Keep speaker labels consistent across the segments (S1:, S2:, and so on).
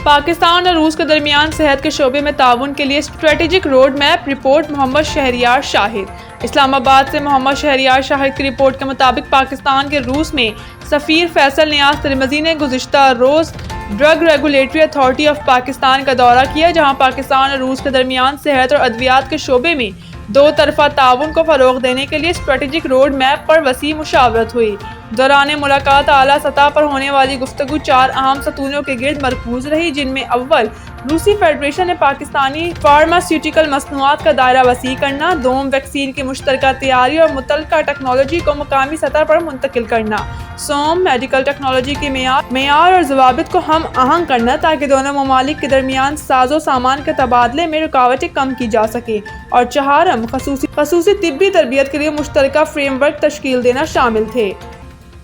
S1: پاکستان اور روس کے درمیان صحت کے شعبے میں تعاون کے لیے اسٹریٹجک روڈ میپ رپورٹ محمد شہریار شاہد۔ اسلام آباد سے محمد شہریار شاہد کی رپورٹ کے مطابق پاکستان کے روس میں سفیر فیصل نیاز ترمذی نے گزشتہ روز drug regulatory authority of Pakistan کا دورہ کیا، جہاں پاکستان اور روس کے درمیان صحت اور ادویات کے شعبے میں دو طرفہ تعاون کو فروغ دینے کے لیے اسٹریٹجک روڈ میپ پر وسیع مشاورت ہوئی۔ دوران ملاقات اعلیٰ سطح پر ہونے والی گفتگو 4 اہم ستونوں کے گرد مرکوز رہی، جن میں اول روسی فیڈریشن نے پاکستانی فارماسیوٹیکل مصنوعات کا دائرہ وسیع کرنا، دوم ویکسین کی مشترکہ تیاری اور متعلقہ ٹیکنالوجی کو مقامی سطح پر منتقل کرنا، سوم میڈیکل ٹیکنالوجی کے معیار اور ضوابط کو ہم آہنگ کرنا تاکہ دونوں ممالک کے درمیان ساز و سامان کے تبادلے میں رکاوٹیں کم کی جا سکیں، اور چہارم خصوصی طبی تربیت کے لیے مشترکہ فریم ورک تشکیل دینا شامل تھے۔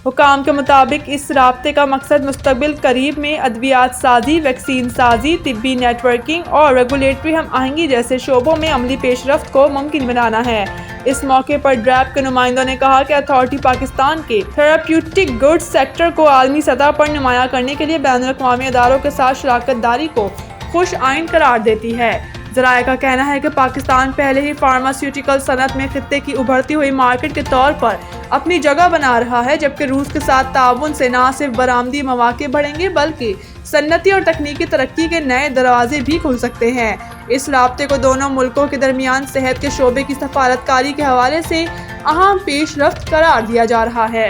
S1: حکام کے مطابق اس رابطے کا مقصد مستقبل قریب میں ادویات سازی، ویکسین سازی، طبی نیٹ ورکنگ اور ریگولیٹری ہم آہنگی جیسے شعبوں میں عملی پیش رفت کو ممکن بنانا ہے۔ اس موقع پر ڈریپ کے نمائندوں نے کہا کہ اتھارٹی پاکستان کے تھراپیوٹک گڈز سیکٹر کو عالمی سطح پر نمایاں کرنے کے لیے بین الاقوامی اداروں کے ساتھ شراکت داری کو خوش آئند قرار دیتی ہے۔ ذرائع کا کہنا ہے کہ پاکستان پہلے ہی فارماسیوٹیکل صنعت میں خطے کی ابھرتی ہوئی مارکیٹ کے طور پر اپنی جگہ بنا رہا ہے، جبکہ روس کے ساتھ تعاون سے نہ صرف برآمدی مواقع بڑھیں گے بلکہ صنعتی اور تکنیکی ترقی کے نئے دروازے بھی کھل سکتے ہیں۔ اس رابطے کو دونوں ملکوں کے درمیان صحت کے شعبے کی سفارت کاری کے حوالے سے اہم پیش رفت قرار دیا جا رہا ہے۔